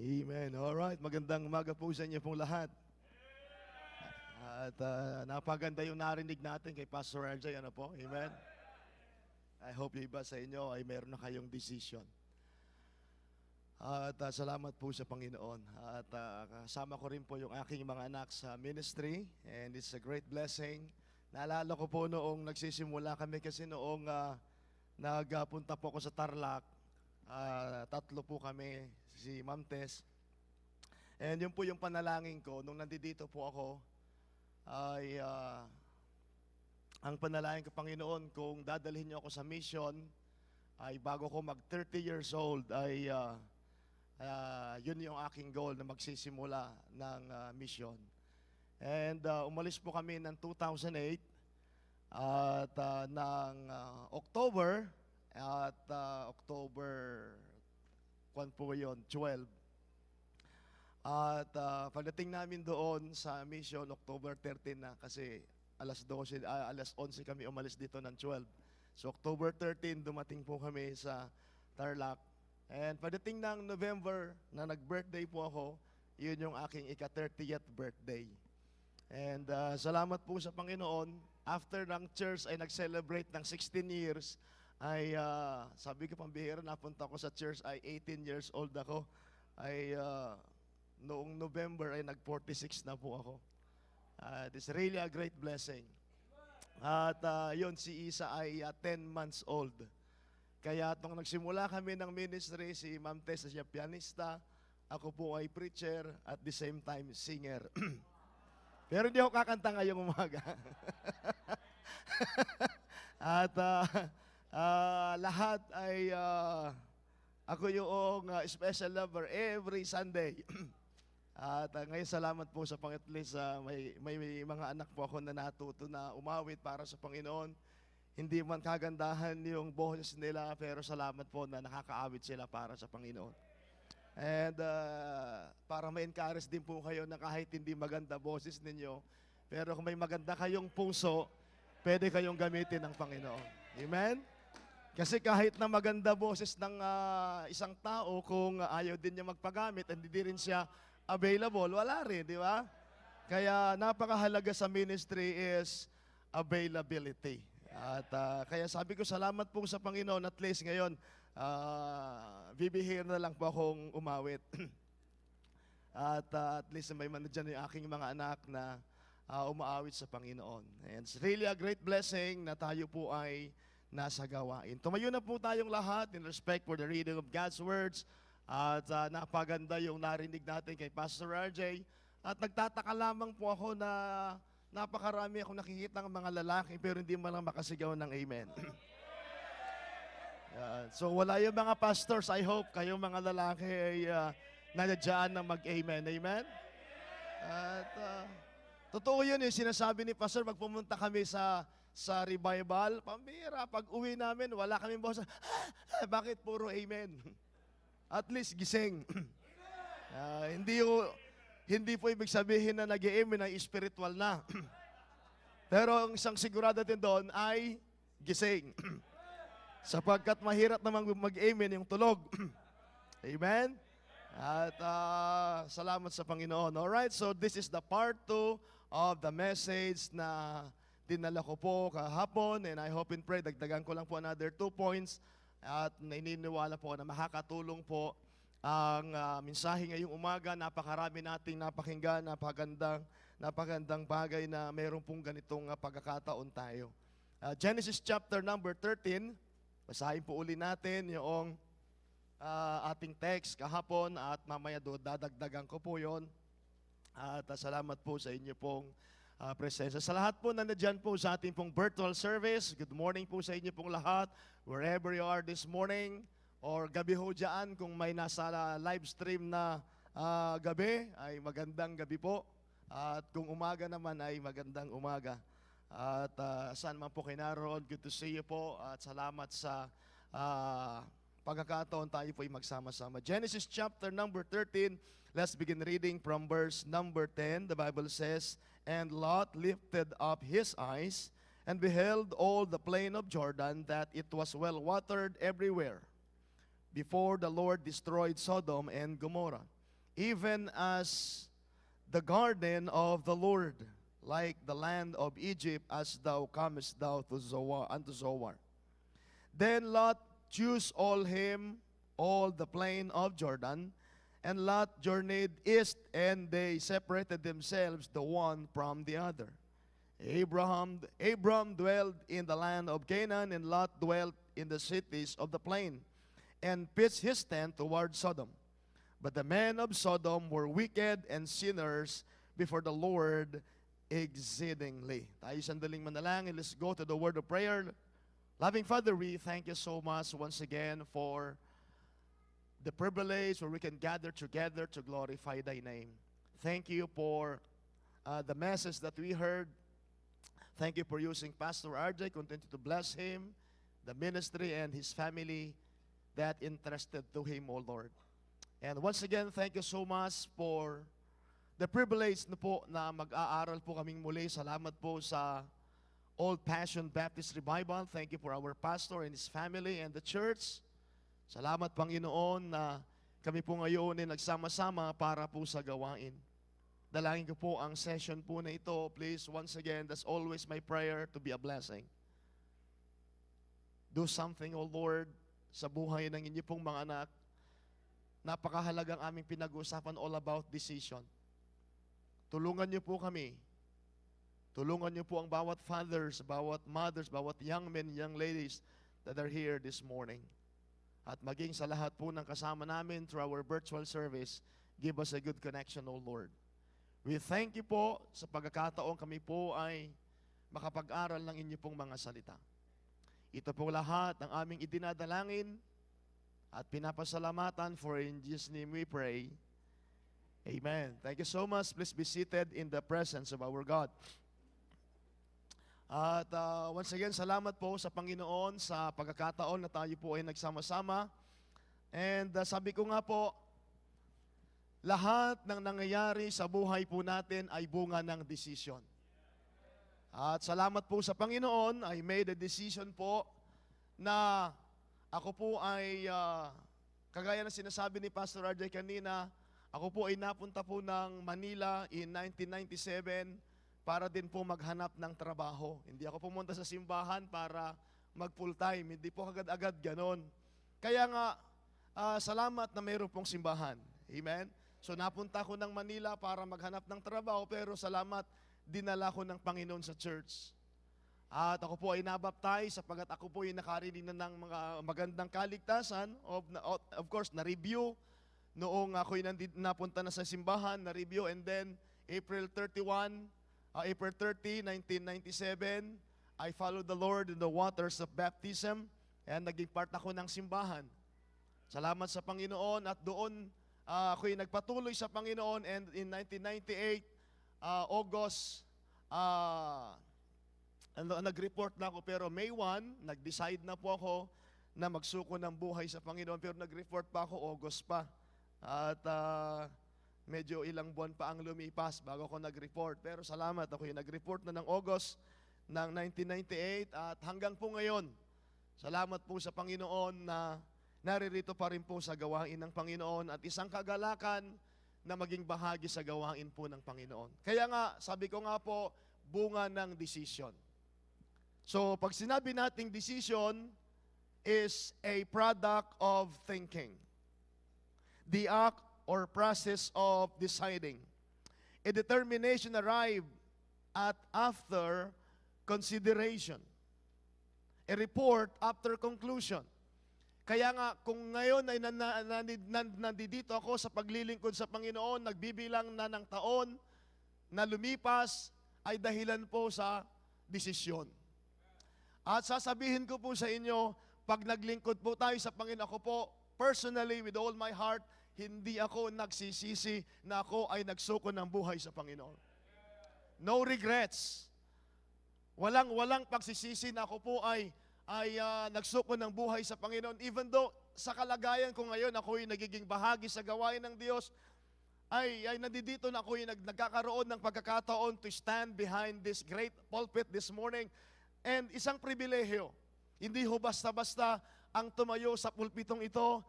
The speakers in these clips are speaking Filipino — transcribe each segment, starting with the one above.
Amen. Alright, magandang umaga po sa inyo pong lahat. At napaganda yung narinig natin kay Pastor RJ, ano po? Amen. I hope yung iba sa inyo ay meron na kayong decision. At salamat po sa Panginoon. At kasama ko rin po yung aking mga anak sa ministry, and it's a great blessing. Naalala ko po noong nagsisimula kami kasi noong nagpunta po ako sa Tarlac, tatlo po kami, si Ma'am Tess. And yun po yung panalangin ko nung nandito po ako ay ang panalangin ko, Panginoon, kung dadalhin niyo ako sa mission ay bago ko mag 30 years old ay yun yung aking goal na magsisimula ng mission. And umalis po kami ng 2008 at ng October at October kwan po yun, 12. At pagdating namin doon sa mission, October 13 na kasi alas 11 kami umalis dito ng 12. So October 13, dumating po kami sa Tarlac. And pagdating ng November na nag-birthday po ako, yun yung aking ika-30th birthday. And salamat po sa Panginoon. After ng church ay nag-celebrate ng 16 years, ay sabi ko pambihira, napunta ko sa church ay 18 years old ako. Ay noong November ay nag-46 na po ako. It's really a great blessing. At yun, si Isa ay 10 months old. Kaya nung nagsimula kami ng ministry, si Ma'am Tess siya pianista, ako po ay preacher, at the same time singer. Pero hindi ako kakanta ngayong umaga. At lahat ay ako yung special lover every Sunday. At ngayon salamat po sa Panginoon, may mga anak po ako na natuto na umawit para sa Panginoon. Hindi man kagandahan yung boses nila, pero salamat po na nakakaawit sila para sa Panginoon. And para ma-encourage din po kayo na kahit hindi maganda boses ninyo, pero kung may maganda kayong puso, pwede kayong gamitin ng Panginoon. Amen? Kasi kahit na maganda boses ng isang tao, kung ayaw din niya magpagamit, hindi rin siya available, wala rin, di ba? Kaya napakahalaga sa ministry is availability. At kaya sabi ko, salamat po sa Panginoon, at least ngayon, bibihir na lang po akong umawit. At least may manadyan yung aking mga anak na umaawit sa Panginoon. And it's really a great blessing na tayo po ay nasa gawain. Tumayo na po tayong lahat in respect for the reading of God's words. At napaganda yung narinig natin kay Pastor RJ. At nagtataka lamang po ako na napakarami akong nakikita ng mga lalaki pero hindi man lang makasigaw ng amen. So wala yung mga pastors, I hope kayong mga lalaki ay nandiyan na mag-amen. Amen? At totoo yun yung sinasabi ni Pastor, pag pumunta kami sa revival, pambira, pag uwi namin, wala kaming boss. Bakit puro amen? At least gising. Hindi po ibig sabihin na nag-amen ay spiritual na. Pero ang isang sigurado din doon ay gising. Sapagkat mahirap namang mag-amen yung tulog. Amen? At salamat sa Panginoon. Alright, so this is the part 2 of the message na dinala ko po kahapon, and I hope and pray, dagdagan ko lang po another 2 points, at naniniwala po na makakatulong po ang mensahe ngayong umaga. Napakarami nating napakinggan, napagandang bagay na mayroon pong ganitong pagkakataon tayo. Genesis chapter number 13, basahin po uli natin yung ating text kahapon, at mamaya dadagdagan ko po yon. At salamat po sa inyo pong presensya. Sa lahat po na nandyan po sa ating pong virtual service, good morning po sa inyo pong lahat, wherever you are this morning, or gabi ho dyan, kung may nasa live stream na gabi, ay magandang gabi po. At kung umaga naman ay magandang umaga. At saan man po kayo naroon, good to see you po, at salamat sa pagkakataon tayo po ay magsama-sama. Genesis chapter number 13, let's begin reading from verse number 10. The Bible says, "And Lot lifted up his eyes, and beheld all the plain of Jordan, that it was well watered everywhere, before the Lord destroyed Sodom and Gomorrah. even as the garden of the Lord, like the land of Egypt, as thou comest thou to Zoar, unto Zoar. Then Lot chose all the plain of Jordan, and Lot journeyed east, and they separated themselves the one from the other. Abram dwelled in the land of Canaan, and Lot dwelt in the cities of the plain, and pitched his tent toward Sodom. But the men of Sodom were wicked and sinners before the Lord exceedingly. Tayo sandaling manalangin. Let's go to the word of prayer. Loving Father, we thank you so much once again for the privilege where we can gather together to glorify thy name. Thank you for the message that we heard. Thank you for using Pastor RJ. Continue to bless him, the ministry, and his family that entrusted to him, O Lord. And once again, thank you so much for the privilege na po na mag-aaral po kaming muli. Salamat po sa Old Passion Baptist Revival. Thank you for our pastor and his family and the church. Salamat, Panginoon, na kami po ngayon ay nagsama-sama para po sa gawain. Dalangin ko po ang session po na ito. Please, once again, that's always my prayer to be a blessing. Do something, O Lord, sa buhay ng inyo pong mga anak. Napakahalagang aming pinag-uusapan all about decision. Tulungan niyo po kami. Tulungan niyo po ang bawat fathers, bawat mothers, bawat young men, young ladies that are here this morning. At maging sa lahat po ng kasama namin through our virtual service, give us a good connection, O Lord. We thank you po sa pagkakataon kami po ay makapag-aral ng inyo pong mga salita. Ito po lahat ang aming idinadalangin at pinapasalamatan, for in Jesus' name we pray. Amen. Thank you so much. Please be seated in the presence of our God. At once again, salamat po sa Panginoon sa pagkakataon na tayo po ay nagsama-sama. And sabi ko nga po, lahat ng nangyayari sa buhay po natin ay bunga ng decision. At salamat po sa Panginoon, I made a decision po na ako po ay, kagaya ng sinasabi ni Pastor RJ kanina, ako po ay napunta po ng Manila in 1997 para din po maghanap ng trabaho. Hindi ako pumunta sa simbahan para mag full time. Hindi po agad-agad ganon. Kaya nga, salamat na mayroon pong simbahan. Amen? So napunta ko ng Manila para maghanap ng trabaho, pero salamat, dinala ko ng Panginoon sa church. At ako po ay nabaptize sapagat ako po ay nakarinig na ng mga magandang kaligtasan. Of course, na-review. Noong ako ay napunta na sa simbahan, na-review, and then April 30, 1997, I followed the Lord in the waters of baptism and naging part ako ng simbahan. Salamat sa Panginoon, at doon ako ay nagpatuloy sa Panginoon, and in 1998, August, nag-report na ako, pero May 1, nag-decide na po ako na magsuko ng buhay sa Panginoon, pero nag-report pa ako August pa. At medyo ilang buwan pa ang lumipas bago ako nag-report. Pero salamat, ako yung nag-report na ng August ng 1998 at hanggang po ngayon. Salamat po sa Panginoon na naririto pa rin po sa gawain ng Panginoon at isang kagalakan na maging bahagi sa gawain po ng Panginoon. Kaya nga, sabi ko nga po, bunga ng decision. So, pag sinabi nating decision is a product of thinking. The act or process of deciding. A determination arrived at after consideration. A report after conclusion. Kaya nga, kung ngayon ay nandito ako sa paglilingkod sa Panginoon, nagbibilang na ng taon na lumipas, ay dahilan po sa desisyon. At sasabihin ko po sa inyo, pag naglingkod po tayo sa Panginoon, ako po, personally, with all my heart, hindi ako nagsisisi na ako ay nagsuko ng buhay sa Panginoon. No regrets. Walang pagsisisi na ako po ay nagsuko ng buhay sa Panginoon. Even though sa kalagayan ko ngayon, ako ay nagiging bahagi sa gawain ng Diyos, ay nandito na ako ay nagkakaroon ng pagkakataon to stand behind this great pulpit this morning. And isang pribilehyo, hindi ho basta-basta ang tumayo sa pulpitong ito.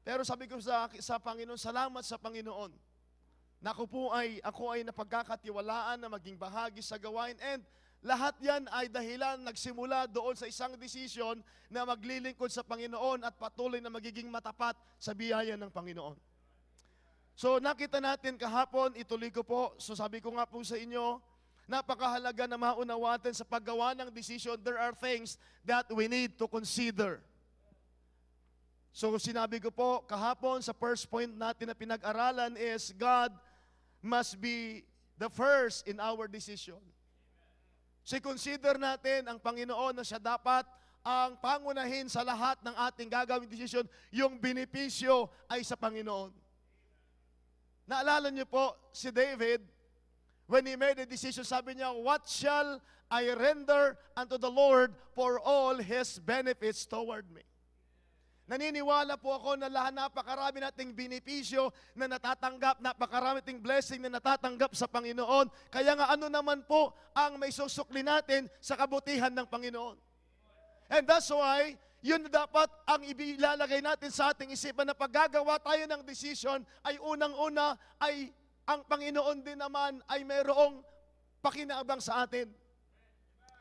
Pero sabi ko sa Panginoon, salamat sa Panginoon na ako ay napagkakatiwalaan na maging bahagi sa gawain, and lahat yan ay dahilan nagsimula doon sa isang desisyon na maglilingkod sa Panginoon at patuloy na magiging matapat sa biyaya ng Panginoon. So nakita natin kahapon, ituloy ko po, so sabi ko nga po sa inyo, napakahalaga na maunawatan sa paggawa ng decision, there are things that we need to consider. So sinabi ko po kahapon sa first point natin na pinag-aralan is God must be the first in our decision. So consider natin ang Panginoon na siya dapat ang pangunahin sa lahat ng ating gagawing decision, yung benepisyo ay sa Panginoon. Naalala niyo po si David, when he made a decision, sabi niya, what shall I render unto the Lord for all His benefits toward me? Naniniwala po ako na napakarami nating benepisyo na natatanggap, napakarami nating blessing na natatanggap sa Panginoon. Kaya nga ano naman po ang may susukli natin sa kabutihan ng Panginoon. And that's why, yun dapat ang ilalagay natin sa ating isipan na paggagawa tayo ng decision ay unang-una ay ang Panginoon din naman ay mayroong pakinaabang sa atin.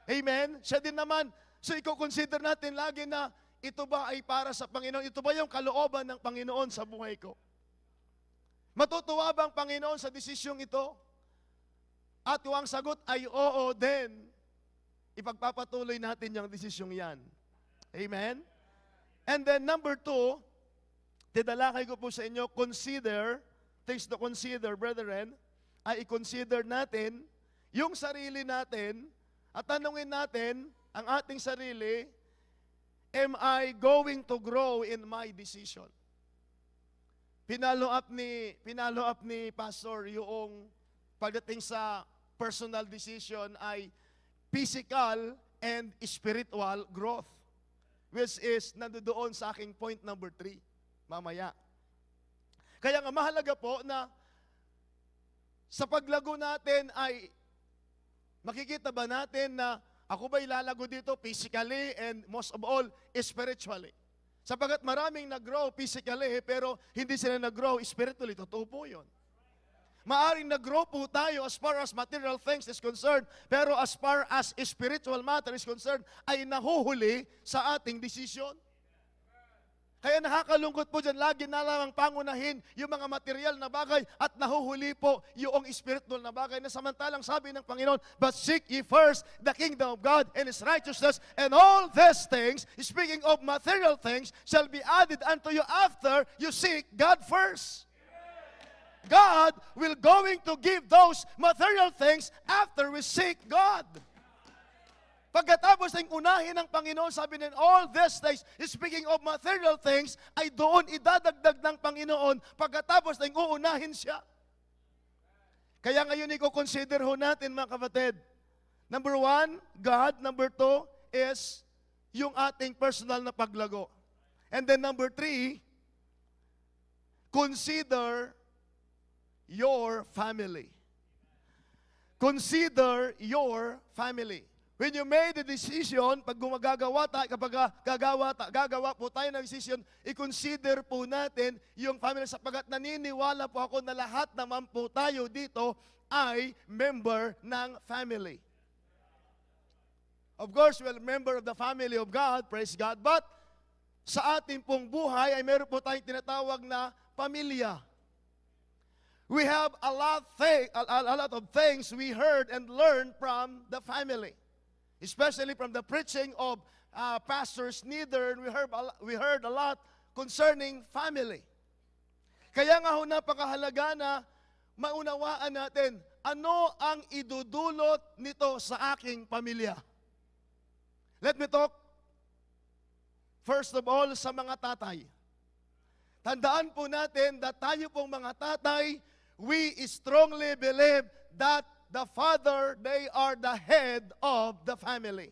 Amen? Siya din naman. So i-consider natin lagi na ito ba ay para sa Panginoon? Ito ba yung kalooban ng Panginoon sa buhay ko? Matutuwa ba ang Panginoon sa desisyong ito? At kung ang sagot ay oo din, ipagpapatuloy natin yung desisyong yan. Amen? And then number 2, tidalakay ko po sa inyo, consider, things to consider, brethren, ay i-consider natin yung sarili natin at tanungin natin ang ating sarili, am I going to grow in my decision? Pinalo up ni Pastor yung pagdating sa personal decision ay physical and spiritual growth, which is nandoon sa aking point number 3 mamaya. Kaya nga mahalaga po na sa paglago natin ay makikita ba natin na ako ba ilalago dito physically and most of all, spiritually? Sapagat maraming nag-grow physically pero hindi sila nag-grow spiritually. Totoo po yun. Maaring nag-grow po tayo as far as material things is concerned, pero as far as spiritual matter is concerned, ay nahuhuli sa ating desisyon. Kaya nakakalungkot po dyan, lagi na lamang pangunahin yung mga material na bagay at nahuhuli po yung spiritual na bagay na samantalang sabi ng Panginoon, but seek ye first the kingdom of God and His righteousness, and all these things, speaking of material things, shall be added unto you after you seek God first. God will going to give those material things after we seek God. Pagkatapos ng unahin ng Panginoon, sabi din, all these things, speaking of material things, ay doon idadagdag ng Panginoon pagkatapos ng uunahin siya. Kaya ngayon i-consider ho natin mga kapatid. Number 1, God. Number 2 is yung ating personal na paglago. And then number 3, consider your family. Consider your family. When you made the decision, pag gagawa po tayo ng decision, i-consider po natin yung family sapagat naniniwala po ako na lahat naman po tayo dito ay member ng family. Of course, we're member of the family of God, praise God, but sa ating pong buhay ay meron po tayong tinatawag na pamilya. We have a lot of things we heard and learned from the family. Especially from the preaching of Pastor Sneeder, we heard a lot concerning family. Kaya nga ho napakahalaga na maunawaan natin, ano ang idudulot nito sa aking pamilya? Let me talk, first of all, sa mga tatay. Tandaan po natin that tayo pong mga tatay, we strongly believe that the father, they are the head of the family.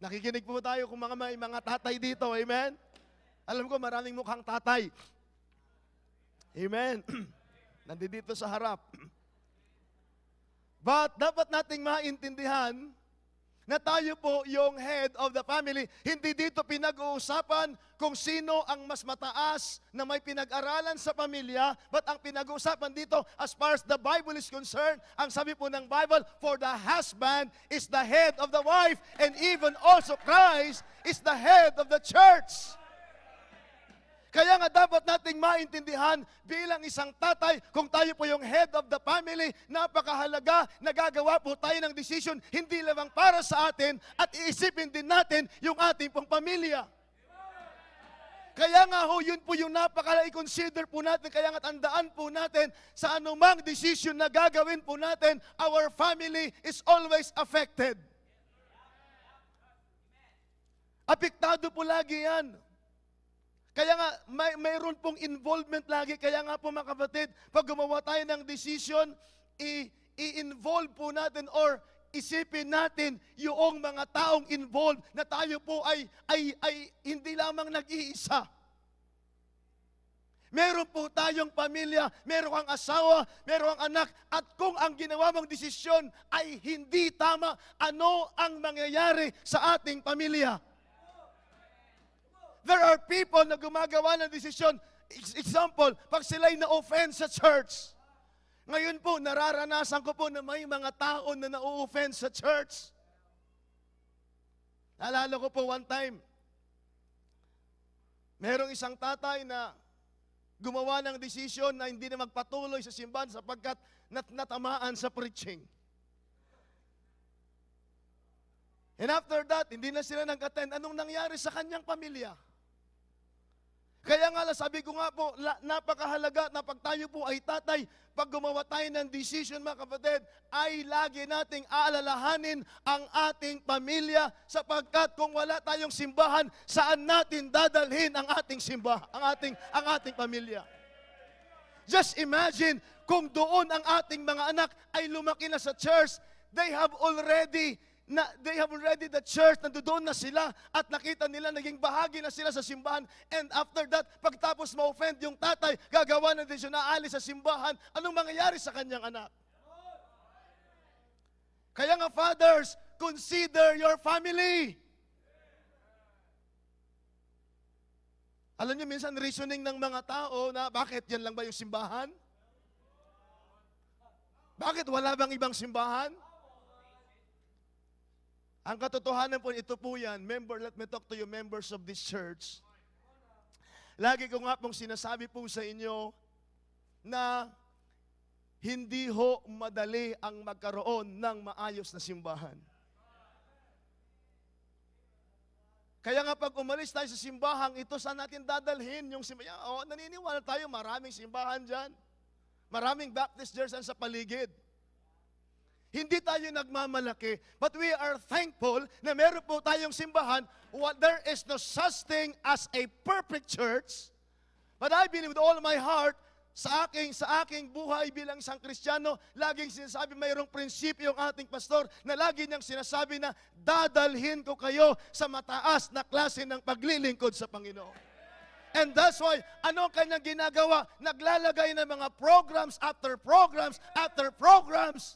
Nakikinig po tayo kung may mga tatay dito, amen? Alam ko maraming mukhang tatay. Amen. Nandito sa harap. But dapat nating maintindihan na tayo po yung head of the family. Hindi dito pinag-uusapan kung sino ang mas mataas na may pinag-aralan sa pamilya, but ang pinag-uusapan dito, as far as the Bible is concerned, ang sabi po ng Bible, for the husband is the head of the wife, and even also Christ is the head of the church. Kaya nga dapat nating maintindihan bilang isang tatay, kung tayo po yung head of the family, napakahalaga, nagagawa po tayo ng decision, hindi lamang para sa atin, at iisipin din natin yung ating pong pamilya. Kaya nga ho, yun po yung napaka-i-consider po natin, kaya nga tandaan po natin, sa anumang decision na gagawin po natin, our family is always affected. Apektado po lagi yan. Kaya nga, mayroon pong involvement lagi. Kaya nga po mga kapatid, pag gumawa tayo ng decision, i-involve po natin or isipin natin yung mga taong involved na tayo po ay hindi lamang nag-iisa. Meron po tayong pamilya, meron kang asawa, meron kang anak, at kung ang ginawa mong desisyon ay hindi tama, ano ang mangyayari sa ating pamilya? There are people na gumagawa ng desisyon. Example, pag sila'y na-offend sa church. Ngayon po, nararanasan ko po na may mga tao na na-offend sa church. Naalala ko po one time, merong isang tatay na gumawa ng desisyon na hindi na magpatuloy sa simbahan sapagkat natamaan sa preaching. And after that, hindi na sila nag-attend. Anong nangyari sa kanyang pamilya? Kaya nga sabi ko nga po, napakahalaga na pag tayo po ay tatay, pag gumawa tayo ng decision mga kapatid, ay lagi nating aalalahanin ang ating pamilya sapagkat kung wala tayong simbahan, saan natin dadalhin ang ating simbahan, ang ating pamilya? Just imagine kung doon ang ating mga anak ay lumaki na sa church, they have already the church, nandoon na sila at nakita nila, naging bahagi na sila sa simbahan. And after that, pagtapos ma-offend yung tatay, gagawa ng desisyon na aalis sa simbahan, anong mangyayari sa kanyang anak? Kaya nga, fathers, consider your family. Alam niyo, minsan reasoning ng mga tao na, bakit yan lang ba yung simbahan? Bakit wala bang ibang simbahan? Ang katotohanan po, ito po yan. Let me talk to you, members of this church. Lagi ko nga pong sinasabi po sa inyo na hindi ho madali ang magkaroon ng maayos na simbahan. Kaya nga pag umalis tayo sa simbahan, ito saan natin dadalhin yung simbahan? Naniniwala tayo, maraming simbahan dyan. Maraming Baptist church sa paligid. Hindi tayo nagmamalaki, but we are thankful na meron po tayong simbahan. There is no such thing as a perfect church, but I believe with all my heart, sa aking buhay bilang isang Kristiyano, laging sinasabi, mayroong prinsipyo ang ating pastor na lagi niyang sinasabi na dadalhin ko kayo sa mataas na klase ng paglilingkod sa Panginoon. And that's why, ano kanyang ginagawa? Naglalagay ng mga programs after programs after programs.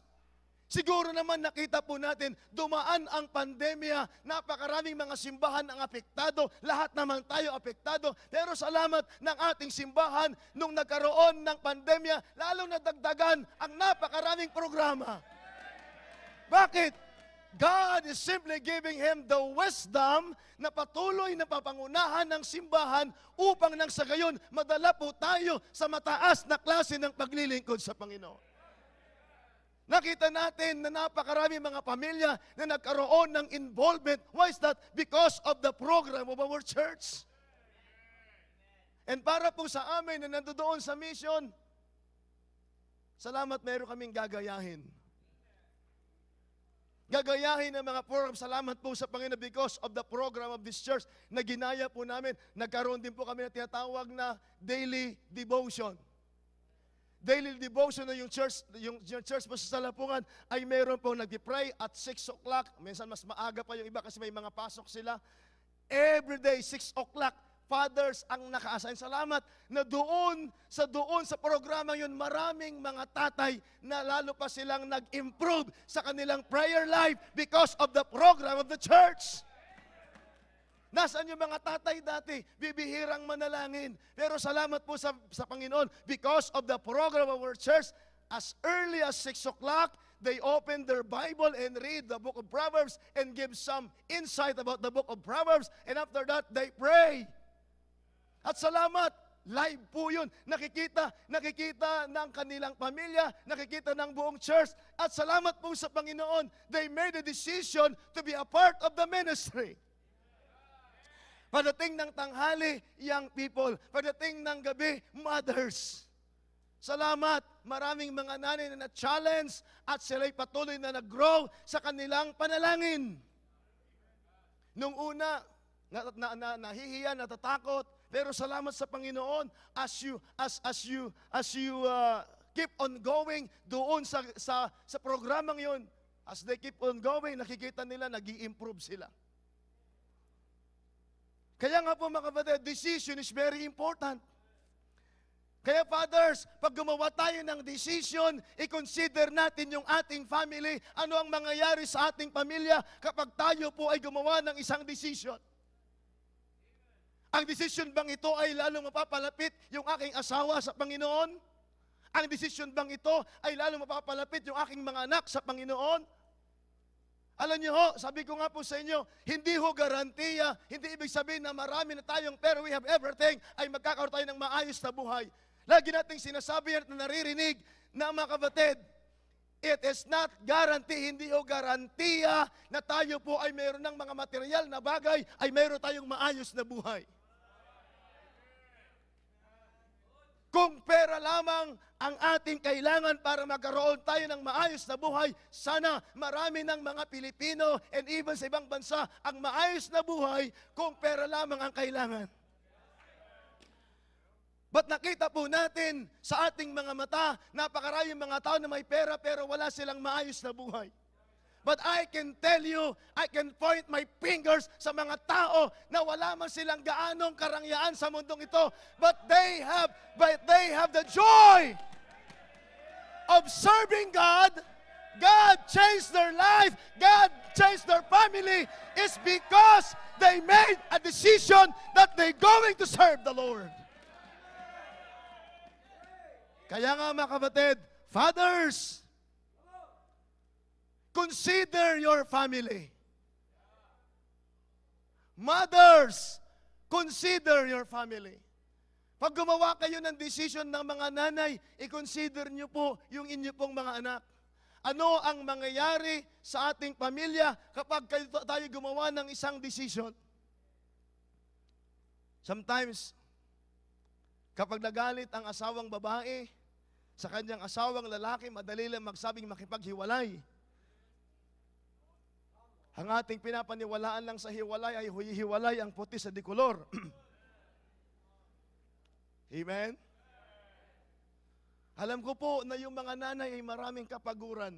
Siguro naman nakita po natin, dumaan ang pandemya, napakaraming mga simbahan ang apektado, lahat naman tayo apektado. Pero salamat ng ating simbahan, nung nagkaroon ng pandemya, lalong nadagdagan ang napakaraming programa. Bakit? God is simply giving him the wisdom na patuloy na papangunahan ng simbahan upang nang sa gayon, madala po tayo sa mataas na klase ng paglilingkod sa Panginoon. Nakita natin na napakarami mga pamilya na nagkaroon ng involvement. Why is that? Because of the program of our church. And para po sa amin na nandoon sa mission, salamat, meron kaming gagayahin. Gagayahin ang mga program. Salamat po sa Panginoon because of the program of this church na ginaya po namin. Nagkaroon din po kami na tinatawag na daily devotion. Daily devotion na yung church po sa Salapungan ay meron po nag-pray at 6 o'clock. Minsan mas maaga pa yung iba kasi may mga pasok sila. Every day, 6 o'clock, fathers ang naka-assign. Salamat na doon sa programang yun, maraming mga tatay na lalo pa silang nag-improve sa kanilang prayer life because of the program of the church. Nasaan yung mga tatay dati? Bibihirang manalangin. Pero salamat po sa Panginoon, because of the program of our church, as early as 6 o'clock, they open their Bible and read the book of Proverbs and give some insight about the book of Proverbs. And after that, they pray. At salamat, live po yun. Nakikita ng kanilang pamilya, nakikita ng buong church. At salamat po sa Panginoon, they made a decision to be a part of the ministry. Pagdating ng tanghali, young people. Pagdating ng gabi, mothers. Salamat, maraming mga nanay na na-challenge at sila'y patuloy na nag-grow sa kanilang panalangin. Nung una, nahihiya, natatakot, pero salamat sa Panginoon as you keep on going doon sa programang yon. As they keep on going, nakikita nila nag-i-improve sila. Kaya nga po mga kapatid, decision is very important. Kaya fathers, pag gumawa tayo ng decision, i-consider natin yung ating family, ano ang mangyayari sa ating pamilya kapag tayo po ay gumawa ng isang decision. Ang decision bang ito ay lalong mapapalapit yung aking asawa sa Panginoon? Ang decision bang ito ay lalong mapapalapit yung aking mga anak sa Panginoon? Alam niyo ho, sabi ko nga po sa inyo, hindi ho garantiya, hindi ibig sabihin na marami na tayong pero we have everything, ay magkakaroon tayo ng maayos na buhay. Lagi nating sinasabi at naririnig na mga kapatid, it is not guarantee, hindi ho garantiya na tayo po ay mayroon ng mga material na bagay, ay mayroon tayong maayos na buhay. Kung pera lamang ang ating kailangan para magkaroon tayo ng maayos na buhay, sana marami ng mga Pilipino and even sa ibang bansa ang maayos na buhay kung pera lamang ang kailangan. But nakita po natin sa ating mga mata, napakaraming mga tao na may pera pero wala silang maayos na buhay. But I can tell you, I can point my fingers sa mga tao na wala man silang gaanong karangyaan sa mundong ito, but they have the joy of serving God. God changed their life, God changed their family, is because they made a decision that they're going to serve the Lord. Kaya nga mga kapatid, fathers, consider your family. Mothers, consider your family. Pag gumawa kayo ng decision ng mga nanay, i-consider nyo po yung inyo pong mga anak. Ano ang mangyayari sa ating pamilya kapag tayo gumawa ng isang decision? Sometimes, kapag nagalit ang asawang babae sa kanyang asawang lalaki, madali lang magsabing makipaghiwalay. Ang ating pinapaniwalaan lang sa hiwalay ay hiwalay ang puti sa dikulor. Amen? Alam ko po na yung mga nanay ay maraming kapaguran.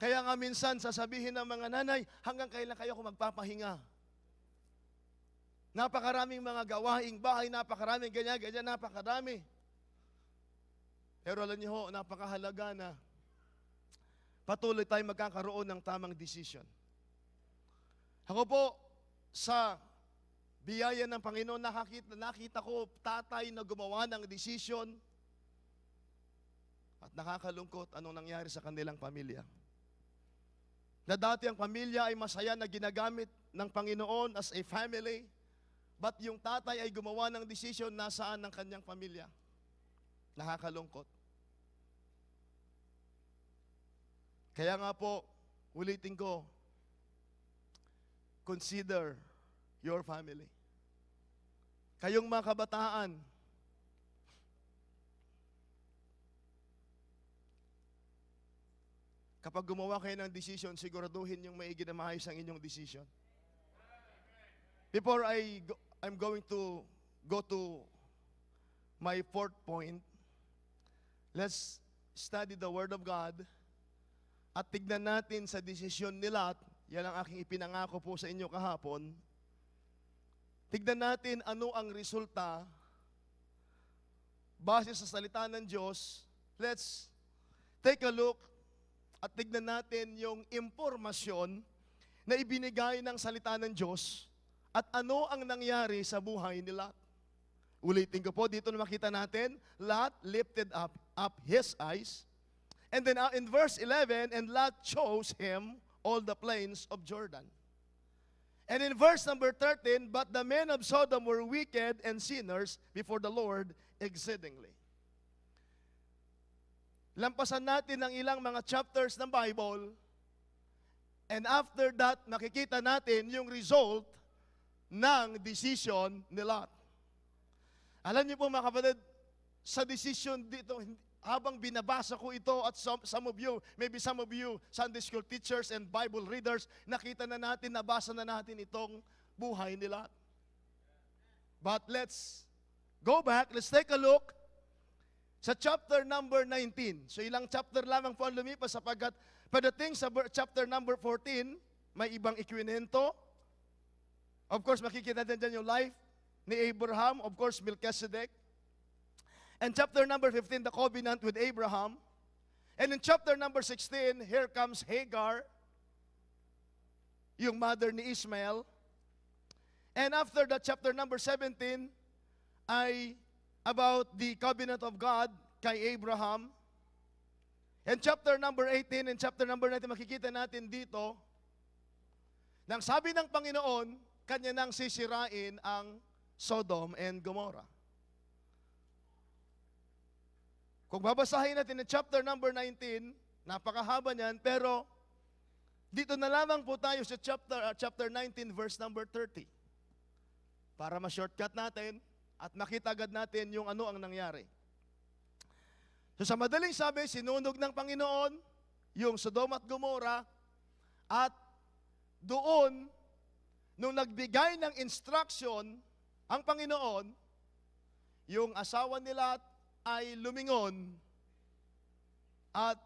Kaya nga minsan sasabihin ng mga nanay, hanggang kailan kayo kung magpapahinga? Napakaraming mga gawaing bahay, napakaraming ganyan, napakarami. Pero alam niyo ho, napakahalaga na patuloy tayong magkakaroon ng tamang desisyon. Ako po, sa biyaya ng Panginoon, nakita ko tatay na gumawa ng desisyon at nakakalungkot anong nangyari sa kanilang pamilya. Na dati ang pamilya ay masaya na ginagamit ng Panginoon as a family, but yung tatay ay gumawa ng desisyon nasaan ng kanyang pamilya. Nakakalungkot. Kaya nga po, ulitin ko, consider your family. Kayong mga kabataan, kapag gumawa kayo ng decision, siguraduhin yung maigi na maayos ang inyong decision. Before I'm going to go to my fourth point, let's study the Word of God at tignan natin sa desisyon ni Lot. Yan ang aking ipinangako po sa inyo kahapon. tignan natin ano ang resulta base sa salita ng Diyos. Let's take a look at tignan natin yung impormasyon na ibinigay ng salita ng Diyos at ano ang nangyari sa buhay ni Lot. Ulitin ko po, dito na makita natin, Lot lifted up his eyes. And then in verse 11, and Lot chose him all the plains of Jordan. And in verse number 13, but the men of Sodom were wicked and sinners before the Lord exceedingly. Lampasan natin ang ilang mga chapters ng Bible, and after that, makikita natin yung result ng decision ni Lot. Alam niyo po mga kapatid, sa decision dito, habang binabasa ko ito at some of you, maybe some of you, Sunday school teachers and Bible readers, nakita na natin, nabasa na natin itong buhay ni Lot. But let's go back, let's take a look sa chapter number 19. So ilang chapter lamang po ang lumipas sapagkat pagdating sa chapter number 14, may ibang ikwinento. Of course, makikita natin dyan yung life ni Abraham, of course, Melchizedek. And chapter number 15, the covenant with Abraham. And in chapter number 16, here comes Hagar, yung mother ni Ishmael. And after that, chapter number 17, ay about the covenant of God kay Abraham. And chapter number 18 and chapter number 19, makikita natin dito, nang sabi ng Panginoon, kanya nang sisirain ang Sodom and Gomorrah. Kung babasahin natin ang chapter number 19, napakahaba niyan, pero dito na lamang po tayo sa chapter 19, verse number 30. Para ma-shortcut natin at makita agad natin yung ano ang nangyari. So sa madaling sabi, sinunog ng Panginoon yung Sodom at Gomorrah at doon, nung nagbigay ng instruction ang Panginoon, yung asawa nila ay lumingon at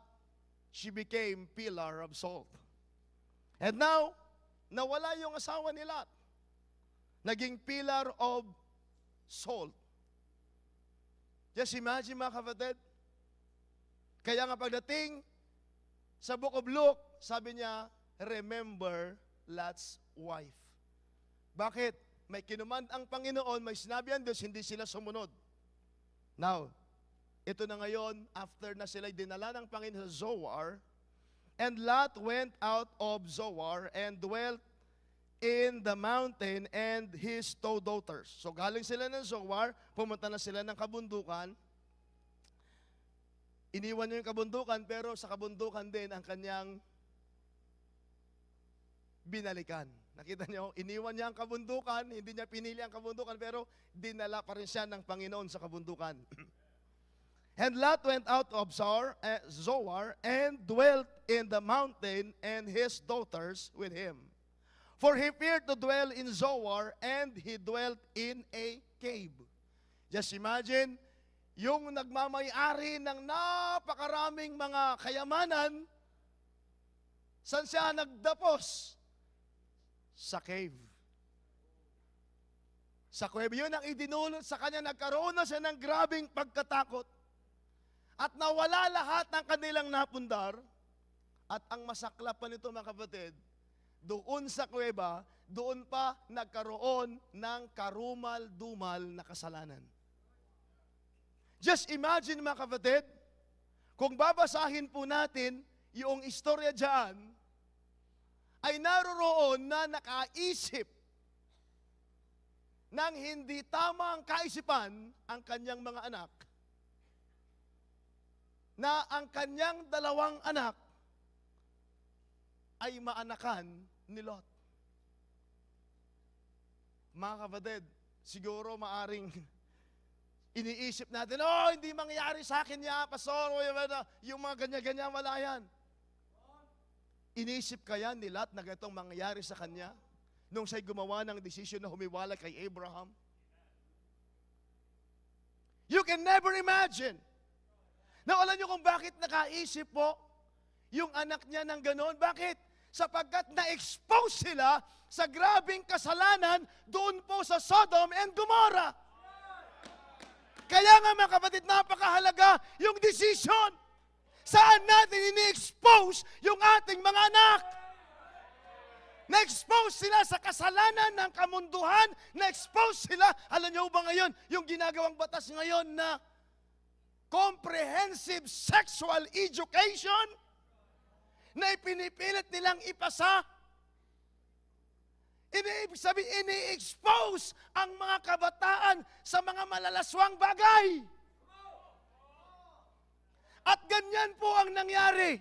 she became pillar of salt. And now, nawala yung asawa ni Lot. Naging pillar of salt. Just imagine mga kapatid. Kaya nga pagdating sa Book of Luke, sabi niya, remember Lot's wife. Bakit? May kinumand ang Panginoon, may sinabi ang Diyos, hindi sila sumunod. Now, ito na ngayon, after na sila dinala ng Panginoon sa Zoar, and Lot went out of Zoar and dwelt in the mountain and his two daughters. So galing sila ng Zoar, pumunta na sila ng kabundukan. Iniwan niya yung kabundukan, pero sa kabundukan din ang kanyang binalikan. Nakita niyo, iniwan niya ang kabundukan, hindi niya pinili ang kabundukan, pero dinala pa rin siya ng Panginoon sa kabundukan. And Lot went out of Zoar and dwelt in the mountain and his daughters with him. For he feared to dwell in Zoar and he dwelt in a cave. Just imagine, yung nagmamay-ari ng napakaraming mga kayamanan, saan siya nagdapos? Sa cave. Sa cave, yun ang idinulot sa kanya, nagkaroon na siya ng grabing pagkatakot. At nawala lahat ng kanilang napundar. At ang masaklap pa nito mga kapatid, doon sa kuweba, doon pa nagkaroon ng karumal-dumal na kasalanan. Just imagine mga kapatid, kung babasahin po natin yung istorya dyan, ay naroroon na nakaisip ng hindi tamang kaisipan ang kanyang mga anak, na ang kanyang dalawang anak ay maanakan ni Lot. Mga kapatid, siguro maaring iniisip natin, hindi mangyayari sa akin niya, pastor, yung mga ganyan-ganyan, wala yan. Iniisip kaya ni Lot na ganitong mangyayari sa kanya nung siya'y gumawa ng desisyon na humiwalay kay Abraham? You can never imagine. Now, alam niyo kung bakit nakaisip po yung anak niya ng ganon? Bakit? sapagkat na-expose sila sa grabing kasalanan doon po sa Sodom and Gomorrah. Kaya nga mga kapatid, napakahalaga yung decision. Saan natin ini-expose yung ating mga anak? Na-expose sila sa kasalanan ng kamunduhan. Na-expose sila, alam niyo ba ngayon, yung ginagawang batas ngayon na comprehensive sexual education na ipinipilit nilang ipasa. Ini-expose ang mga kabataan sa mga malalaswang bagay. At ganyan po ang nangyari.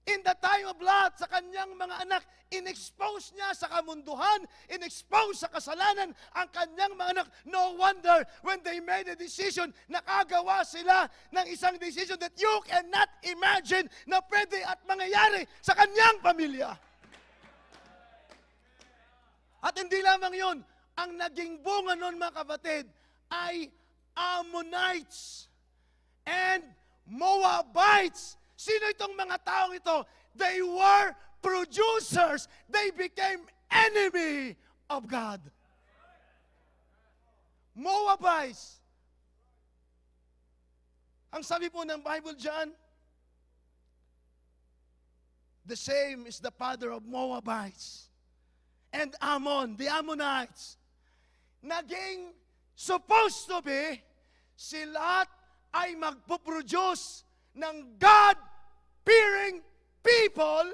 In the time of Lot, sa kanyang mga anak, in-expose niya sa kamunduhan, in-expose sa kasalanan ang kanyang mga anak. No wonder when they made a decision, nakagawa sila ng isang decision that you cannot imagine na pwede at mangyayari sa kanyang pamilya. At hindi lamang yun, ang naging bunga nun mga kapatid ay Ammonites and Moabites. Sino itong mga taong ito? They were producers. They became enemy of God. Moabites. Ang sabi po ng Bible dyan, the same is the father of Moabites and Ammon, the Ammonites. Naging supposed to be, sila ay magpuproduce ng God-fearing people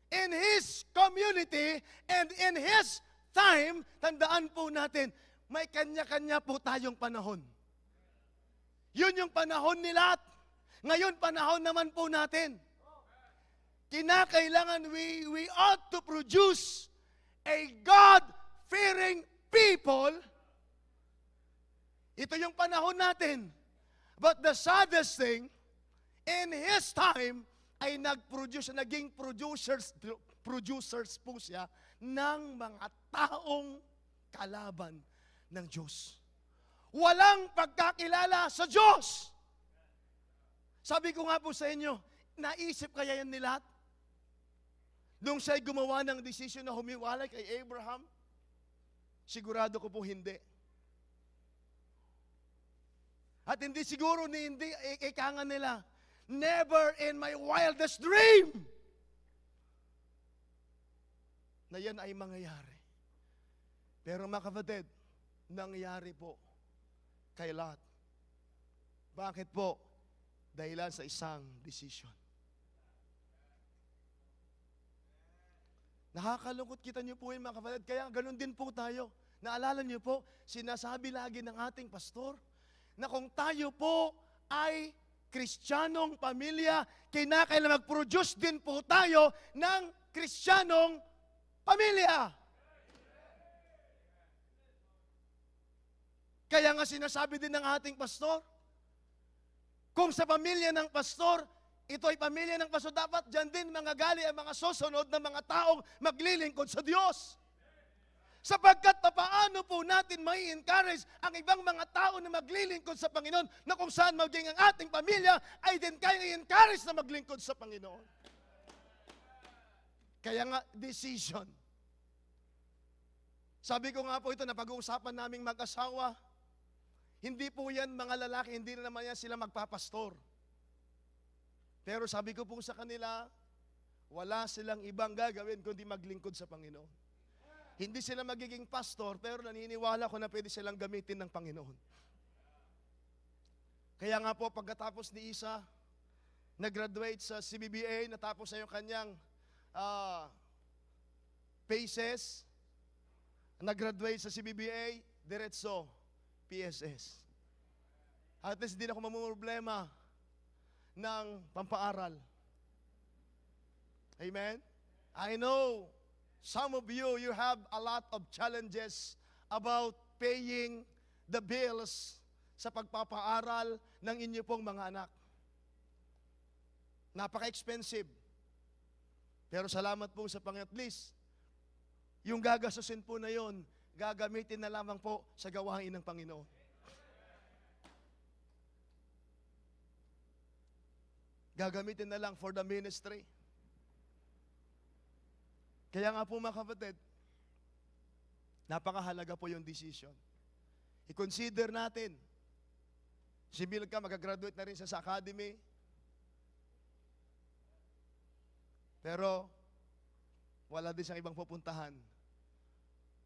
in His community and in His time. Tandaan po natin, may kanya-kanya po tayong panahon. Yun yung panahon ni Lot. Ngayon, panahon naman po natin. Kinakailangan we ought to produce a God-fearing people. Ito yung panahon natin. But the saddest thing, in his time, ay naging producers po siya ng mga taong kalaban ng Diyos. Walang pagkakilala sa Diyos. Sabi ko nga po sa inyo, naisip kaya yan ni Lot? Nung siya'y gumawa ng desisyon na humiwalay kay Abraham, sigurado ko po hindi. At hindi siguro hindi ikangan nila, never in my wildest dream na yan ay mangyayari. Pero mga kapatid, nangyari po kay Lot. Bakit po? Dahilan sa isang decision. Nakakalungkot, kita niyo po yun mga kapatid. Kaya ganun din po tayo. Naalala niyo po, sinasabi lagi ng ating pastor, na kung tayo po ay Kristiyanong pamilya, kinakailangan mag-produce din po tayo ng Kristiyanong pamilya. Kaya nga sinasabi din ng ating pastor, kung sa pamilya ng pastor, ito ay pamilya ng pastor, dapat dyan din mangagali ang mga susunod na mga taong maglilingkod sa Diyos. Sapagkat paano po natin may encourage ang ibang mga tao na maglilingkod sa Panginoon na kung saan maging ang ating pamilya ay din kayang i-encourage na maglingkod sa Panginoon. Kaya nga, decision. Sabi ko nga po ito na pag-uusapan naming mag-asawa, hindi po yan mga lalaki, hindi na naman yan sila magpapastor. Pero sabi ko po sa kanila, wala silang ibang gagawin kundi maglingkod sa Panginoon. Hindi sila magiging pastor, pero naniniwala ko na pwede silang gamitin ng Panginoon. Kaya nga po, pagkatapos ni Isa, nag-graduate sa CBBA, natapos na yung kanyang phases, nag-graduate sa CBBA, diretso, PSS. At least hindi na ako mamumroblema ng pampaaral. Amen? I know, some of you, you have a lot of challenges about paying the bills sa pagpapaaral ng inyo pong mga anak. Napaka-expensive. Pero salamat po sa Panginoon. At least, yung gagastusin po na yon, gagamitin na lamang po sa gawain ng Panginoon. Gagamitin na lang for the ministry. Kaya nga po mga kapatid, napakahalaga po yung decision. I-consider natin, si Milka mag-graduate na rin siya sa academy, pero wala din siyang ibang pupuntahan,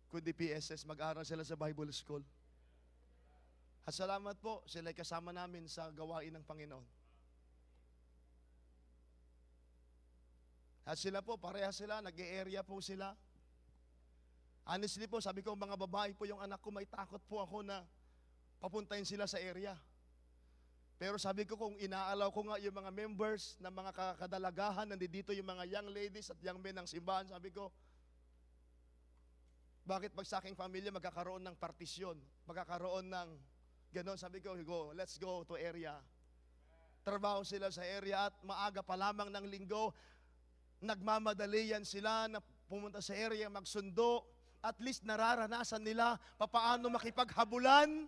kundi PSS, mag-aral sila sa Bible School. At salamat po, sila ay kasama namin sa gawain ng Panginoon. At sila po, pareha sila, nag-e-area po sila. Honestly po, sabi ko, mga babae po yung anak ko, may takot po ako na papuntahin sila sa area. Pero sabi ko, kung inaalaw ko nga yung mga members ng mga kadalagahan, nandito yung mga young ladies at young men ng simbahan, sabi ko, bakit pag sa aking pamilya magkakaroon ng partisyon, magkakaroon ng ganon, sabi ko, let's go to area. Trabaho sila sa area at maaga pa lamang ng linggo, nagmamadali yan sila na pumunta sa area, magsundo. At least nararanasan nila papaano makipaghabulan.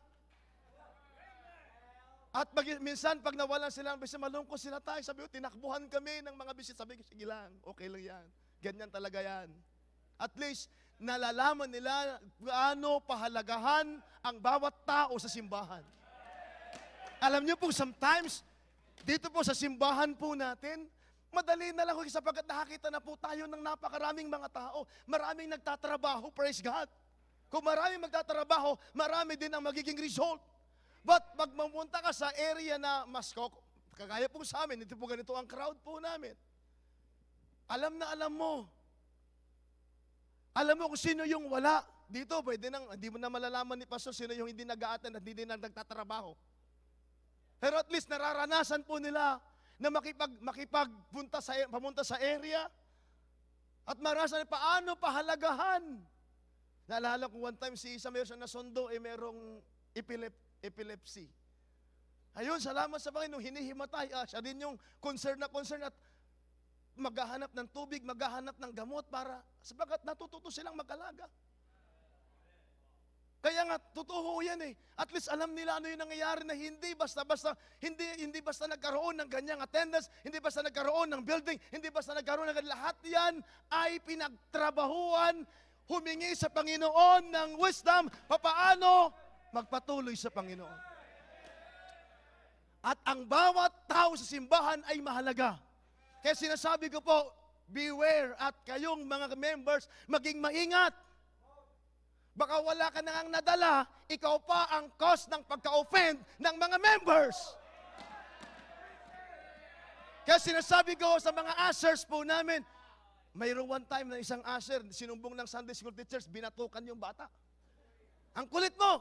At minsan pag nawalan sila, kasi malungkot sila tayo, sabi ko, tinakbuhan kami ng mga bisit. Sabi ko, sige lang, okay lang yan. Ganyan talaga yan. At least, nalalaman nila gaano pahalagahan ang bawat tao sa simbahan. Alam niyo po, sometimes, dito po sa simbahan po natin, madali na lang sapagkat nakakita na po tayo ng napakaraming mga tao. Maraming nagtatrabaho, praise God. Kung maraming magtatrabaho, marami din ang magiging result. But pag mamunta ka sa area na mas kagaya po sa amin, ito po ganito ang crowd po namin. Alam na alam mo. Alam mo kung sino yung wala. Dito, pwede nang, hindi mo na malalaman ni Pastor sino yung hindi nag-a-attend at hindi na nagtatrabaho. Pero at least nararanasan po nila na pamunta sa area at marasan paano pahalagahan. Naalala ko one time si isa meron siya nasundo, merong epilepsy. Ayun, salamat sa Panginoon, hinihimatay. Siya din yung concern at maghahanap ng tubig, maghahanap ng gamot para sabagat natututo silang mag-alaga. Kaya nga, totoo yan eh. At least alam nila ano yung nangyayari na hindi basta nagkaroon ng ganyang attendance, hindi basta nagkaroon ng building, hindi basta nagkaroon ng lahat yan ay pinagtrabahuan, humingi sa Panginoon ng wisdom, papaano magpatuloy sa Panginoon. At ang bawat tao sa simbahan ay mahalaga. Kaya sinasabi ko po, beware at kayong mga members, maging maingat. Baka wala ka nang nadala, ikaw pa ang cause ng pagka-offend ng mga members. Kaya sinasabi ko sa mga ushers po namin, mayroong one time na isang usher, sinumbong ng Sunday school teachers, binatukan yung bata. Ang kulit mo!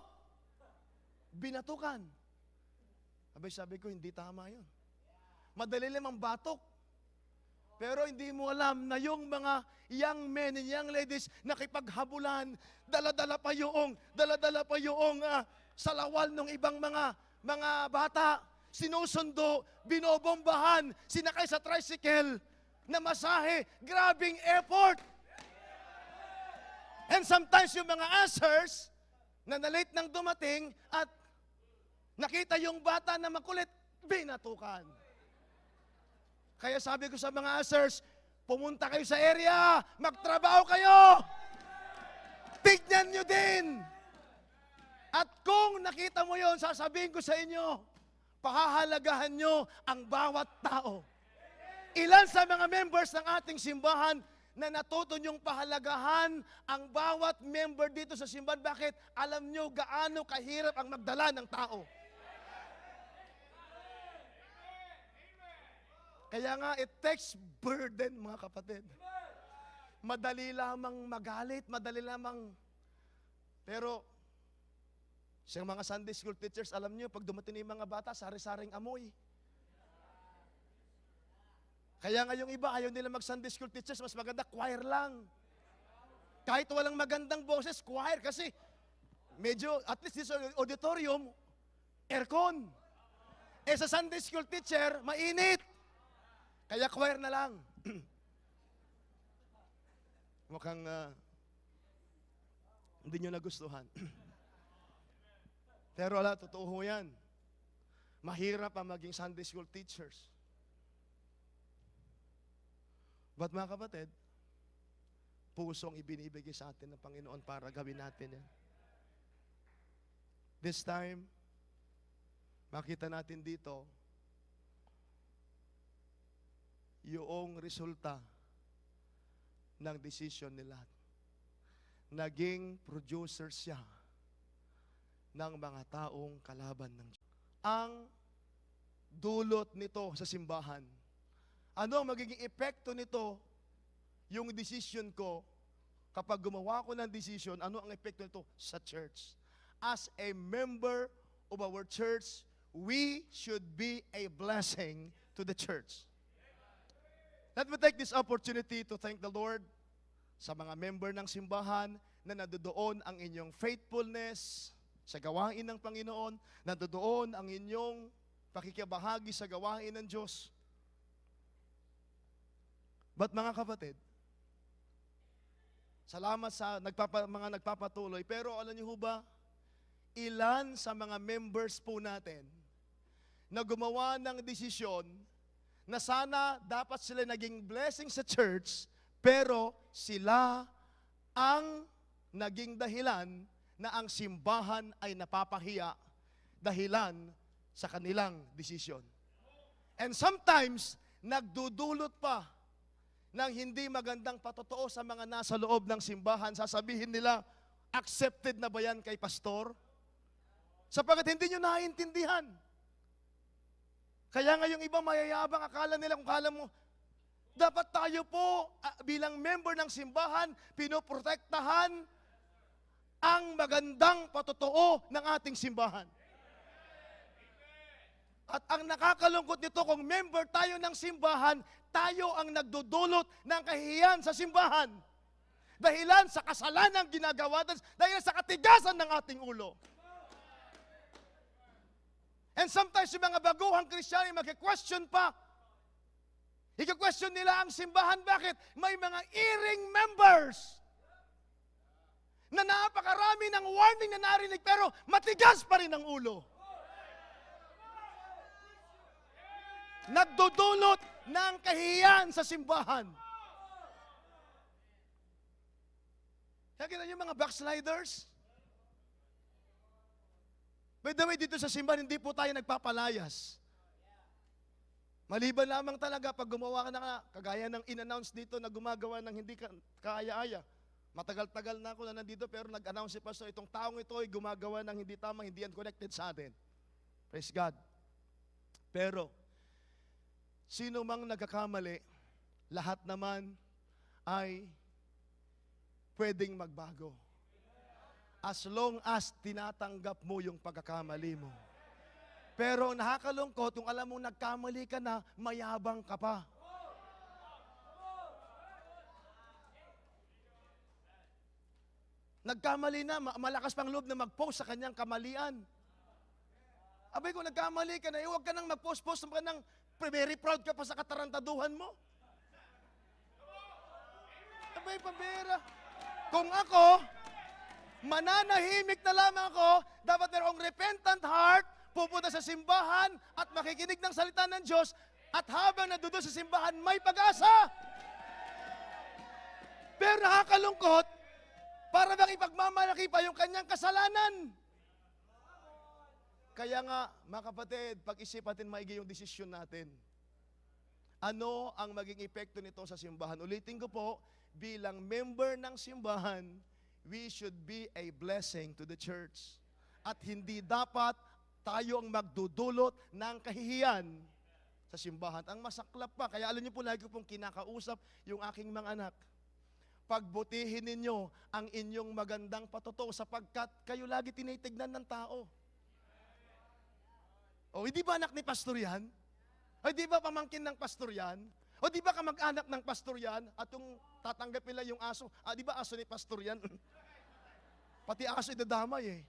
Binatukan. Sabi ko, hindi tama yun. Madali lamang batok. Pero hindi mo alam na yung mga young men and young ladies nakipaghabulan, dala-dala pa yung salawal ng ibang mga bata, sinusundo, binobombahan, sinakay sa tricycle, na masahe, grabing effort. And sometimes yung mga ushers na late nang dumating at nakita yung bata na makulit, binatukan. Kaya sabi ko sa mga ushers, pumunta kayo sa area, magtrabaho kayo. Tignan nyo din. At kung nakita mo yon, sasabihin ko sa inyo, pahahalagahan nyo ang bawat tao. Ilan sa mga members ng ating simbahan na natuto nyong pahalagahan ang bawat member dito sa simbahan. Bakit? Alam nyo gaano kahirap ang magdala ng tao. Kaya nga, it takes burden, mga kapatid. Madali lamang magalit, madali lamang. Pero, sa mga Sunday school teachers, alam niyo, pag dumating yung mga bata, sari-saring amoy. Kaya nga yung iba, ayaw nila mag-Sunday school teachers, mas maganda, choir lang. Kahit walang magandang boses, choir. Kasi, medyo, at least this auditorium, aircon. Sa Sunday school teacher, mainit. Kaya choir na lang. Mukhang hindi nyo nagustuhan. Pero wala, totoo yan. Mahirap ang maging Sunday school teachers. But mga kapatid, pusong ibinibigay sa atin ng Panginoon para gawin natin yan. This time, makita natin dito yung resulta ng decision nila. Naging producer siya ng mga taong kalaban ng Diyos. Ang dulot nito sa simbahan. Ano ang magiging epekto nito? Yung decision ko, kapag gumawa ko ng decision, ano ang epekto nito sa church? As a member of our church, we should be a blessing to the church. Let me take this opportunity to thank the Lord sa mga member ng simbahan na nandoon ang inyong faithfulness sa gawain ng Panginoon, nandoon ang inyong pakikibahagi sa gawain ng Diyos. But mga kapatid, salamat sa mga nagpapatuloy, pero alam niyo ba, ilan sa mga members po natin na gumawa ng desisyon na sana dapat sila naging blessing sa church, pero sila ang naging dahilan na ang simbahan ay napapahiya dahilan sa kanilang desisyon. And sometimes, nagdudulot pa ng hindi magandang patotoo sa mga nasa loob ng simbahan. Sasabihin nila, accepted na ba yan kay pastor? Sapagkat hindi nyo naiintindihan. Kaya nga yung iba mayayabang, akala nila, kung kala mo, dapat tayo po bilang member ng simbahan, pinoprotektahan ang magandang patotoo ng ating simbahan. At ang nakakalungkot nito, kung member tayo ng simbahan, tayo ang nagdudulot ng kahihiyan sa simbahan. Dahilan sa kasalanan ginagawa, dahil sa katigasan ng ating ulo. And sometimes yung mga baguhang Kristiyano mag-question pa. I-question nila ang simbahan. Bakit? May mga iring members na napakarami ng warning na narinig pero matigas pa rin ang ulo. Nagdudulot ng kahihiyan sa simbahan. Kaya kita yung mga backsliders. By the way, dito sa simbahan, hindi po tayo nagpapalayas. Maliban lamang talaga pag gumawa ka na, kagaya ng in-announce dito na gumagawa ng hindi kaaya-aya. Matagal-tagal na ako na nandito pero nag-announce si Pastor, itong taong ito ay gumagawa ng hindi tama, hindi yan connected sa atin. Praise God. Pero, sino mang nagkakamali, lahat naman ay pwedeng magbago. As long as tinatanggap mo yung pagkakamali mo. Pero nakakalungkot, kung alam mo nagkamali ka na, mayabang ka pa. Nagkamali na, malakas pang loob na mag-post sa kanyang kamalian. Abay, kung nagkamali ka na, huwag ka nang mag-post-post ka nang very proud ka pa sa katarantaduhan mo. Abay, pabera. Kung ako, mananahimik na lamang ako, dapat mayroong repentant heart, pupunta sa simbahan at makikinig ng salita ng Diyos, at habang nandoon sa simbahan, may pag-asa. Pero nakakalungkot, para bang ipagmamalaki pa yung kanyang kasalanan. Kaya nga, mga kapatid, pag-isip natin maigi yung desisyon natin. Ano ang maging epekto nito sa simbahan? Ulitin ko po, bilang member ng simbahan, we should be a blessing to the church. At hindi dapat tayo ang magdudulot ng kahihiyan sa simbahan. Ang masaklap pa, kaya alam niyo po, lagi ko pong kinakausap yung aking mga anak. Pagbutihin ninyo ang inyong magandang patotoo sapagkat kayo lagi tinitignan ng tao. O, hindi ba anak ni pastor yan? O, hindi ba pamangkin ng pastor yan? O, di ba kamag-anak ng pastor yan? At yung tatanggap nila yung aso, di ba aso ni pastor yan? Pati aso idadamay eh.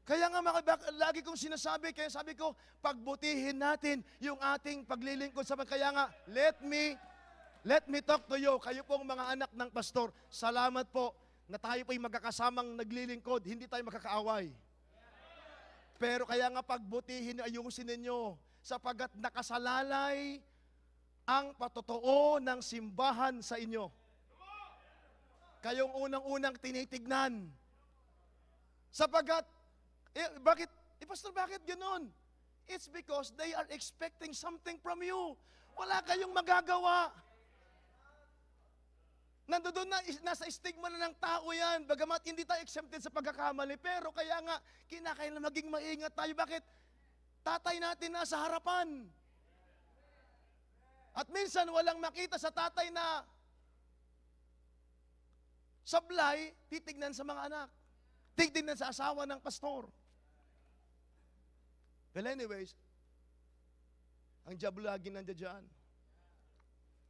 Kaya nga lagi kong sinasabi, kaya sabi ko, pagbutihin natin yung ating paglilingkod sa kaya nga, let me talk to you, kayo pong mga anak ng pastor, salamat po na tayo po'y magkakasamang naglilingkod, hindi tayo makakaaway. Pero kaya nga pagbutihin, ayusin ninyo, sapagat nakasalalay ang patotoo ng simbahan sa inyo. Kayong unang-unang tinitignan. Sapagat, Pastor, bakit ganun? It's because they are expecting something from you. Wala kayong magagawa. Nandoon na, nasa stigma na ng tao yan. Bagamat hindi tayo exempted sa pagkakamali, pero kaya nga, kinakailangan maging maingat tayo. Bakit? Tatay natin nasa harapan. At minsan walang makita sa tatay na sablay, titignan sa mga anak. Titignan sa asawa ng pastor. Well anyways, ang diablo lagi nandiyan dyan.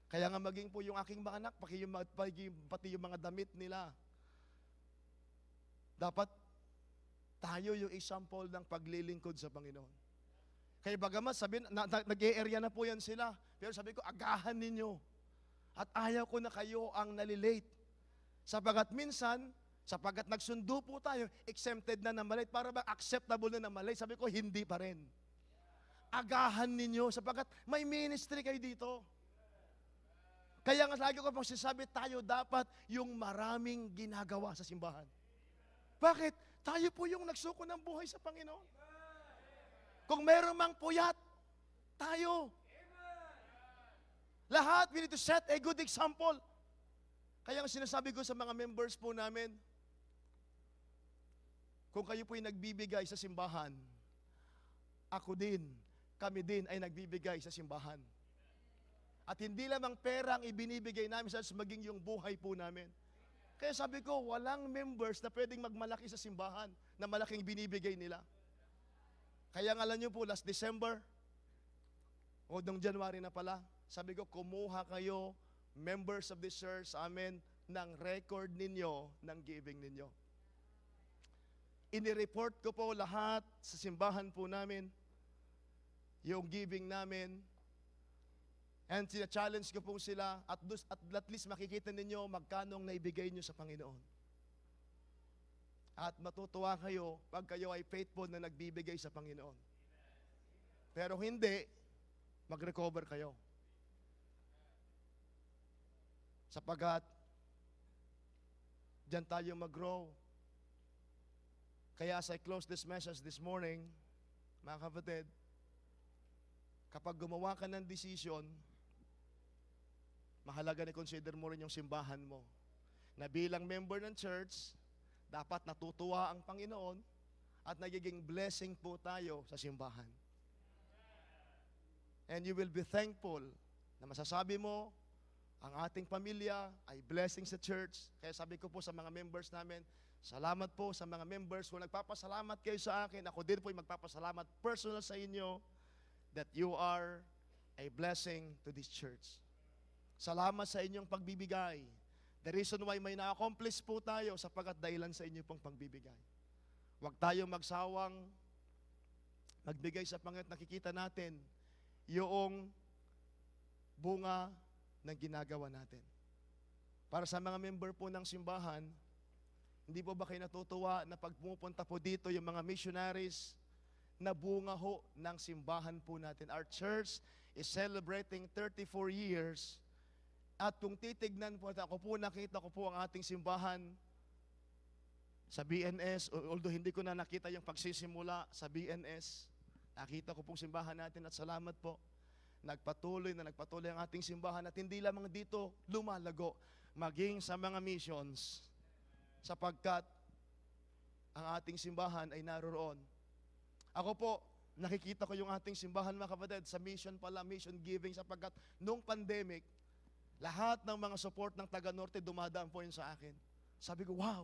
Kaya nga maging po yung aking mga anak, pati yung mga damit nila. Dapat tayo yung example ng paglilingkod sa Panginoon. Kaya bagamat sabihin, nag-e-area na po yan sila. Pero sabi ko, agahan ninyo. At ayaw ko na kayo ang nalilate. Sapagat minsan, sapagat nagsundo po tayo, exempted na na malate, para ba acceptable na na malate? Sabi ko, hindi pa rin. Agahan ninyo, sapagat may ministry kayo dito. Kaya nga lagi ko pong sinasabi, tayo dapat yung maraming ginagawa sa simbahan. Bakit? Tayo po yung nagsuko ng buhay sa Panginoon. Kung meron mang puyat, tayo. Lahat, we need to set a good example. Kaya ang sinasabi ko sa mga members po namin, kung kayo po'y nagbibigay sa simbahan, ako din, kami din ay nagbibigay sa simbahan. At hindi lamang pera ang ibinibigay namin sa maging yung buhay po namin. Kaya sabi ko, walang members na pwedeng magmalaki sa simbahan na malaking binibigay nila. Kaya nga alam nyo po, last December, o noong January na pala, sabi ko, kumuha kayo, members of this church, sa amin, ng record ninyo, ng giving ninyo. Inireport ko po lahat sa simbahan po namin, yung giving namin, and sina-challenge ko po sila, at least makikita ninyo magkano ang naibigay nyo sa Panginoon. At matutuwa kayo pag kayo ay faithful na nagbibigay sa Panginoon. Pero hindi, mag-recover kayo. Sapagat, diyan tayo mag-grow. Kaya as I close this message this morning, mga kapatid, kapag gumawa ka ng decision, mahalaga na consider mo rin yung simbahan mo. Na bilang member ng church, dapat natutuwa ang Panginoon at nagiging blessing po tayo sa simbahan. And you will be thankful na masasabi mo, ang ating pamilya ay blessing sa church. Kaya sabi ko po sa mga members namin, salamat po sa mga members. Kung nagpapasalamat kayo sa akin, ako din po ay magpapasalamat personal sa inyo that you are a blessing to this church. Salamat sa inyong pagbibigay. The reason why may na-accomplish po tayo sapagat dahilan sa inyo pong pagbibigay. Huwag tayong magsawang magbigay sa Panginoon. Nakikita natin yung bunga ng ginagawa natin. Para sa mga member po ng simbahan, hindi po ba kayo natutuwa na pag pumupunta po dito yung mga missionaries na bunga ho ng simbahan po natin? Our church is celebrating 34 years. At kung titignan po, nakita ko po ang ating simbahan sa BNS, although hindi ko na nakita yung pagsisimula sa BNS, nakita ko pong simbahan natin at salamat po. Nagpatuloy ang ating simbahan at hindi lamang dito lumalago, maging sa mga missions, sapagkat ang ating simbahan ay naroon. Ako po, nakikita ko yung ating simbahan mga kapatid sa mission giving, sapagkat nung pandemic, lahat ng mga support ng taga-norte dumadaan po yun sa akin. Sabi ko, wow,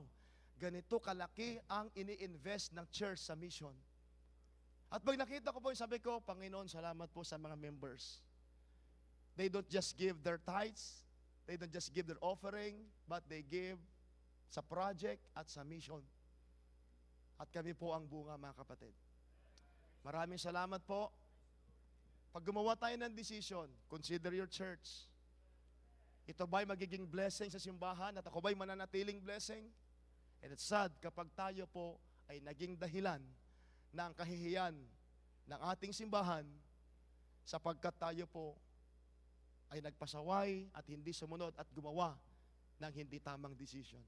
ganito kalaki ang ini-invest ng church sa mission. At pag nakita ko po yun, sabi ko, Panginoon, salamat po sa mga members. They don't just give their tithes, they don't just give their offering, but they give sa project at sa mission. At kami po ang bunga, mga kapatid. Maraming salamat po. Pag gumawa tayo ng decision, consider your church. Ito ba'y magiging blessing sa simbahan at ako ba'y mananatiling blessing? And it's sad kapag tayo po ay naging dahilan ng kahihiyan ng ating simbahan sapagkat tayo po ay nagpasaway at hindi sumunod at gumawa ng hindi tamang decision.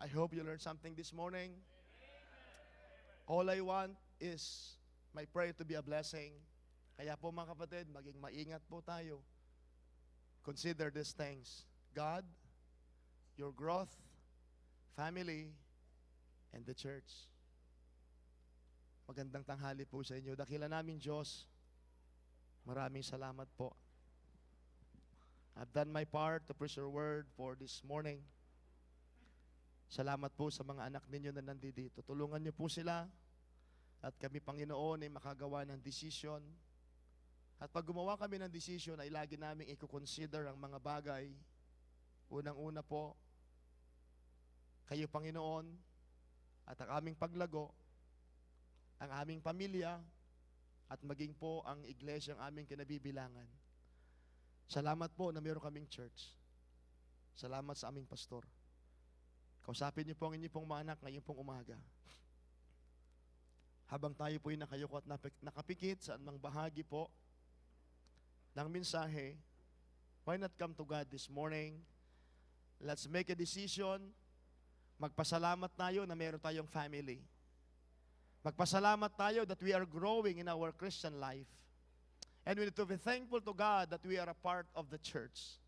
I hope you learned something this morning. All I want is my prayer to be a blessing. Kaya po mga kapatid, maging maingat po tayo. Consider these things. God, your growth, family, and the church. Magandang tanghali po sa inyo. Dakila namin Diyos, maraming salamat po. I've done my part to preach your word for this morning. Salamat po sa mga anak ninyo na nandito. Tulungan niyo po sila at kami, Panginoon, ay makagawa ng decision. At pag gumawa kami ng decision, ay lagi namin i-consider ang mga bagay. Unang-una po, kayo, Panginoon, at ang aming paglago, ang aming pamilya, at maging po ang iglesia ang aming kinabibilangan. Salamat po na meron kaming church. Salamat sa aming pastor. Kausapin niyo po ang inyong pong mga anak ngayon pong umaga. Habang tayo po'y nakayuko at nakapikit sa anumang bahagi po ng mensahe, why not come to God this morning? Let's make a decision. Magpasalamat tayo na meron tayong family. Magpasalamat tayo that we are growing in our Christian life. And we need to be thankful to God that we are a part of the church.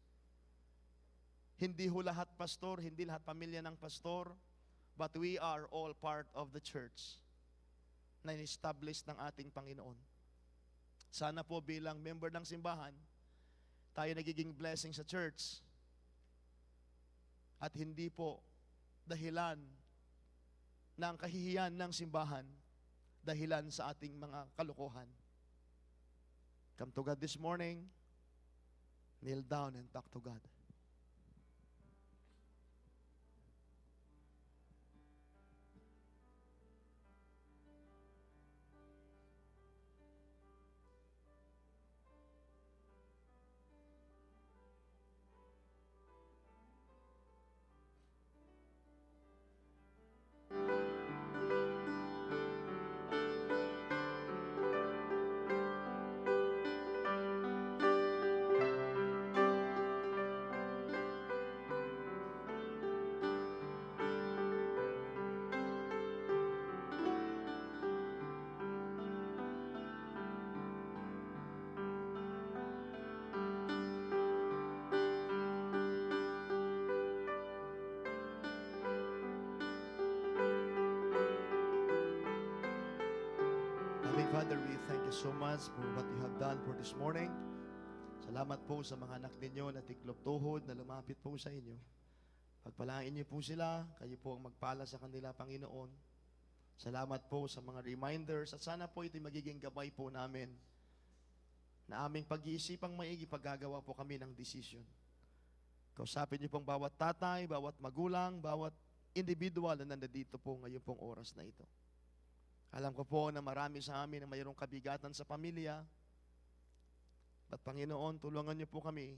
Hindi ho lahat pastor, hindi lahat pamilya ng pastor, but we are all part of the church na in-establish ng ating Panginoon. Sana po bilang member ng simbahan, tayo nagiging blessing sa church at hindi po dahilan ng kahihiyan ng simbahan, dahilan sa ating mga kalokohan. Come to God this morning, kneel down and talk to God. Loving Father, we thank you so much for what you have done for this morning. Salamat po sa mga anak ninyo na tiklop tuhod na lumapit po sa inyo. Pagpalain niyo po sila, kayo po ang magpala sa kanila, Panginoon. Salamat po sa mga reminders at sana po ito'y magiging gabay po namin na aming pag-iisipang maigi paggagawa po kami ng decision. Kausapin niyo pong bawat tatay, bawat magulang, bawat individual na nandito po ngayon pong oras na ito. Alam ko po na marami sa amin na mayroong kabigatan sa pamilya. At Panginoon, tulungan niyo po kami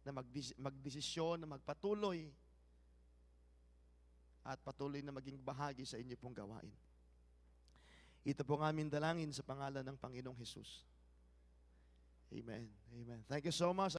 na magdesisyon, na magpatuloy at patuloy na maging bahagi sa inyo pong gawain. Ito po ang aming dalangin sa pangalan ng Panginoong Hesus. Amen. Amen. Thank you so much.